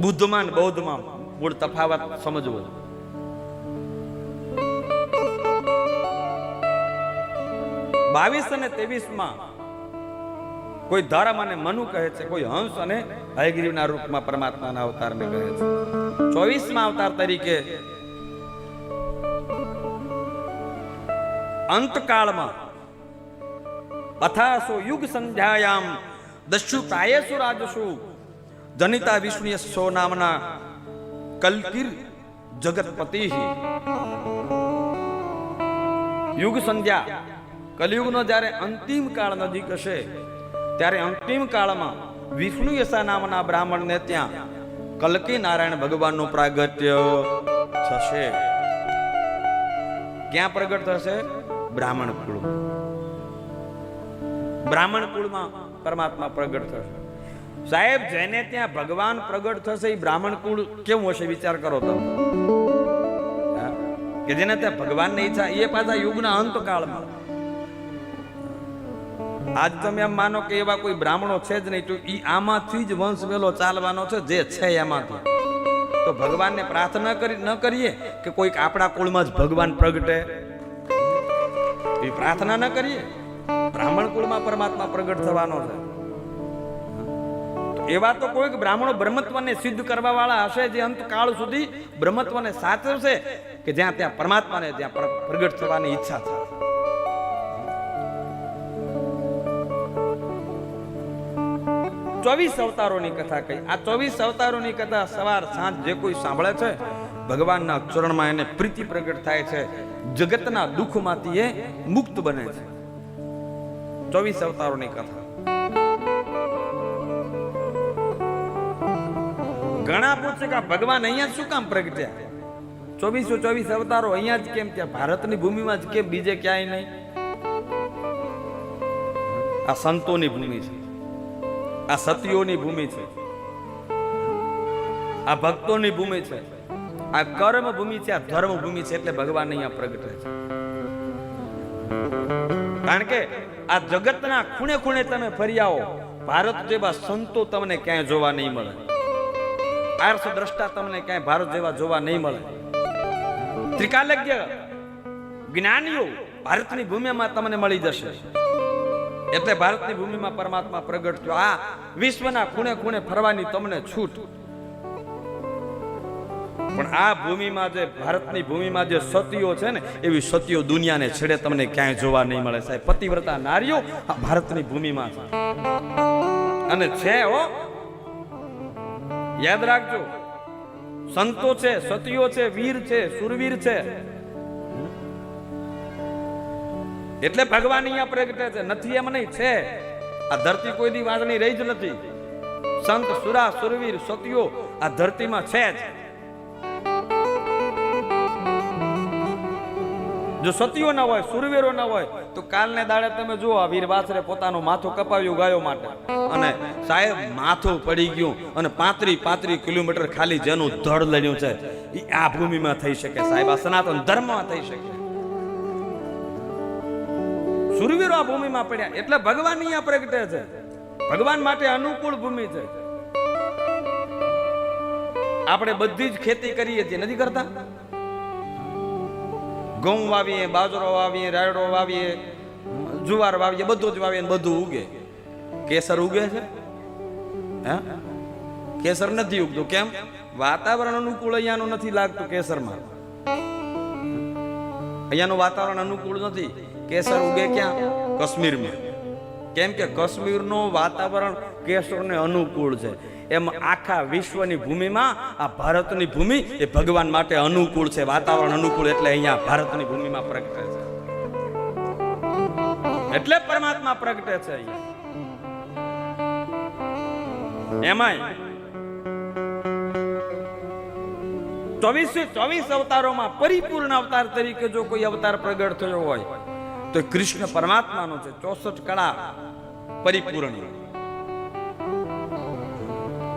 બુદ્ધમાં ને બૌદ્ધમાં મૂળ તફાવત સમજવો. 22 અને 23 કોઈ ધર્મ અને મનુ કહે છે, કોઈ હંસ અને હયગ્રીવના રૂપમાં પરમાત્માના અવતારને કહે છે. 24માં અવતાર તરીકે અંતકાળમાં અથાસો યુગ સંધ્યાયામ દસ્યુ પ્રાયેસુ રાજસુ જનિતા વિષ્ણુ નામના કલ્કિર જગતપતિ. યુગ સંધ્યા કલયુગનો જ્યારે અંતિમ કાળ નજીક હશે ત્યારે અંતિમ કાળમાં વિષ્ણુ યસા નામના બ્રાહ્મણને ત્યાં કલ્કી નારાયણ ભગવાનનું પ્રાગટ્ય થશે. ક્યાં પ્રગટ થશે? બ્રાહ્મણ કુળ. બ્રાહ્મણ કુળમાં પરમાત્મા પ્રગટ થશે. સાહેબ, જેને ત્યાં ભગવાન પ્રગટ થશે એ બ્રાહ્મણ કુળ કેવું હશે વિચાર કરો તમે. કે જેને ત્યાં ભગવાનની ઈચ્છા, એ પાછા યુગના અંતકાળમાં. આજ તમે એમ માનો કે એવા કોઈ બ્રાહ્મણો છે જ નહીં, તો ઈ આમાંથી જ વંશ વેલો ચાલવાનો છે જે છે એમાંથી. તો ભગવાનને પ્રાર્થના ન કરીએ કે કોઈક આપણા કુળમાં જ ભગવાન પ્રગટે, એ પ્રાર્થના ન કરીએ. બ્રાહ્મણ કુળમાં પરમાત્મા પ્રગટ થવાનો છે. એવા તો કોઈક બ્રાહ્મણો બ્રહ્મત્વને સિદ્ધ કરવા વાળા હશે જે અંતકાળ સુધી બ્રહ્મત્વને સાચવશે, કે જ્યાં ત્યાં પરમાત્માને ત્યાં પ્રગટ થવાની ઈચ્છા છે. ચોવીસ અવતારોની કથા કહી. આ 24 અવતારોની કથા સવાર સાંજ જે કોઈ સાંભળે છે, ભગવાનના ચરણમાં એને પ્રીતિ પ્રગટ થાય છે, જગતના દુઃખમાંથી એ મુક્ત બને છે. 24 અવતારોની કથા. ઘણા પૂછે કે ભગવાન અહીંયા શું કામ પ્રગટ્યા? 24 અવતારો અહીંયા જ કેમ ત્યાં? ભારતની ભૂમિમાં જ કેમ, બીજે ક્યાંય નહીં? આ સંતોની ભૂમિ છે, આ સતીઓની ભૂમિ છે, આ ભક્તોની ભૂમિ છે, આ કર્મ ભૂમિ છે, આ ધર્મ ભૂમિ છે. એટલે ભગવાન અહીંયા પ્રગટે છે. કારણ કે આ જગતના ખૂણે ખૂણે તમે ફરી આવો, ભારત જેવા સંતો તમને ક્યાંય જોવા નહીં મળે. આર્ષ દ્રષ્ટા તમને ક્યાંય ભારત જેવા જોવા નહીં મળે. ત્રિકાલજ્ઞ જ્ઞાનીઓ ભારતની ભૂમિમાં તમને મળી જશે. એટલે ભારતની ભૂમિમાં પરમાત્મા પ્રગટ થયો. આ વિશ્વના ખૂણે ખૂણે ફરવાની તમને છૂટ. પણ આ ભૂમિમાં જે ભારતની ભૂમિમાં જે સતીઓ છે ને, એવી સતીઓ દુનિયાને છેડે તમને ક્યાંય જોવા નહીં મળે. સાહેબ, પતિવ્રતા નારીઓ આ ભારતની ભૂમિમાં છે. અને છે હો, યાદ રાખજો, સંતો છે, સતીઓ છે, વીર છે, સુરવીર છે. એટલે ભગવાન અહીંયા પ્રગટે છે. નથી એમ નહીં, છે. આ ધરતી કોઈ દી વાંધણી રહી જ નથી. સંત, સુરા, સુરવીર, સતીઓ આ ધરતીમાં છે જ. જો સતીઓ ના હોય, સુરવીરો ના હોય, તો કાલને દાડે તમે જુઓ આ વીર વાસરે પોતાનું માથું કપાવ્યું ગાયો માટે, અને સાહેબ માથું પડી ગયું, અને 35 કિલોમીટર ખાલી જેનું ધડ લડ્યું છે, એ આ ભૂમિમાં થઈ શકે. સાહેબ, આ સનાતન ધર્મમાં થઈ શકે. સુરવીરો આ ભૂમિમાં પડ્યા. એટલે ભગવાન અહીંયા પ્રગટે છે. ભગવાન માટે અનુકૂળ ભૂમિ છે. આપણે બધી જ ખેતી કરીએ છીએ, નથી કરતા? ઘઉં વાવીએ, બાજરો વાવીએ, રાયડો વાવીએ, જુવાર વાવીએ, બધું જ વાવીએ, બધું ઉગે. કેસર ઉગે છે? હે? કેસર નથી ઉગતું. કેમ? વાતાવરણ અનુકૂળ અહીંયાનું નથી લાગતું. કેસરમાં અહીંયાનું વાતાવરણ અનુકૂળ નથી. કેસર ઉગે ક્યાં? કાશ્મીરમાં. કેમ કે કાશ્મીરનું વાતાવરણ કેસરને અનુકૂળ છે. એમ આખા વિશ્વની ભૂમિમાં આ ભારતની ભૂમિ એ ભગવાન માટે અનુકૂળ છે, વાતાવરણ અનુકૂળ. એટલે અહીંયા ભારતની ભૂમિમાં પ્રગટે છે. એટલે પરમાત્મા પ્રગટે છે અહીંયા. એમાંય 24 અવતારોમાં પરિપૂર્ણ અવતાર તરીકે જો કોઈ અવતાર પ્રગટ થયો હોય તો કૃષ્ણ પરમાત્માનો છે. 64 કળા પરિપૂર્ણ,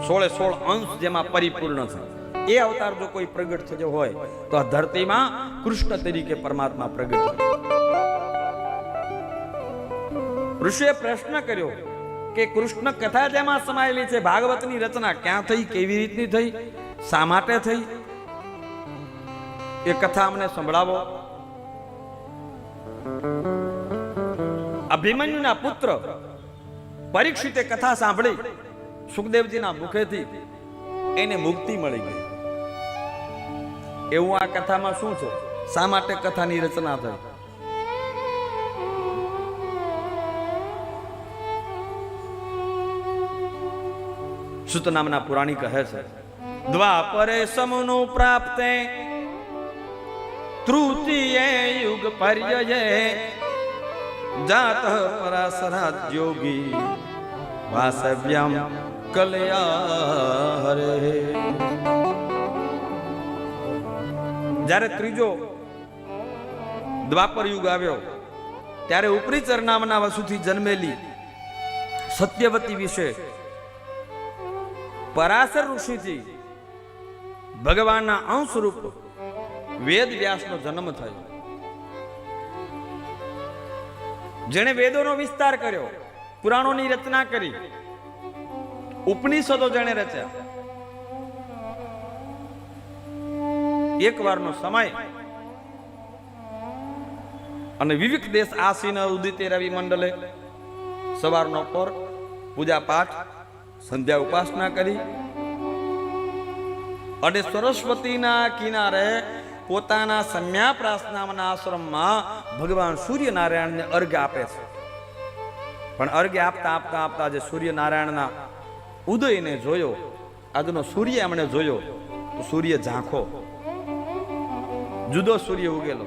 16 અંશ જેમાં પરિપૂર્ણ છે. એ અવતાર જો કોઈ પ્રગટ થયો હોય તો આ ધરતીમાં કૃષ્ણ તરીકે પરમાત્મા પ્રગટ થયો. ઋષિએ પ્રશ્ન કર્યો કે કૃષ્ણ કથા જેમાં સમાયેલી છે, ભાગવતની રચના ક્યાં થઈ, કેવી રીતની થઈ, શા માટે થઈ, એ કથા અમને સંભળાવો. અભિમન્યુના પુત્ર પરીક્ષિતે કથા સાંભળી, સુખદેવજીના મુખેથી એને મુક્તિ મળી ગઈ. એવું આ કથામાં શું છે? શા માટે કથાની રચના થઈ? સુત નામના પુરાણી કહે છે, દ્વાપરે સમનો પ્રાપ્તે તૃતીય યુગ પર્યયે જાત પરાશરાત યોગી વાસવ્યમ કલ્યા હરે. જ્યારે ત્રીજો દ્વાપર યુગ આવ્યો ત્યારે ઉપરીચર નામના વસુથી જન્મેલી સત્યવતી વિશે પરાશર ઋષિથી ભગવાનના અંશરૂપ વેદ વ્યાસનો જન્મ થયો. જેણે વેદોનો વિસ્તાર કર્યો, પુરાણોની રચના કરી, ઉપનિષદો જેણે રચ્યા. એક વારનો સમય અને વિવિધ દેશ આસીન ઉદિતે રવિ મંડલે સવારનો પર પૂજા પાઠ, સંધ્યા ઉપાસના કરી અને સરસ્વતીના કિનારે પોતાના સંન્યાપ્રાસ નામના આશ્રમમાં ભગવાન સૂર્યનારાયણને અર્ઘ્ય આપે છે. પણ અર્ઘ્ય આપતા આપતા આપતા જે સૂર્યનારાયણના ઉદયને જોયો, આજનો સૂર્ય એમણે જોયો તો સૂર્ય ઝાંખો, જુદો સૂર્ય ઉગેલો.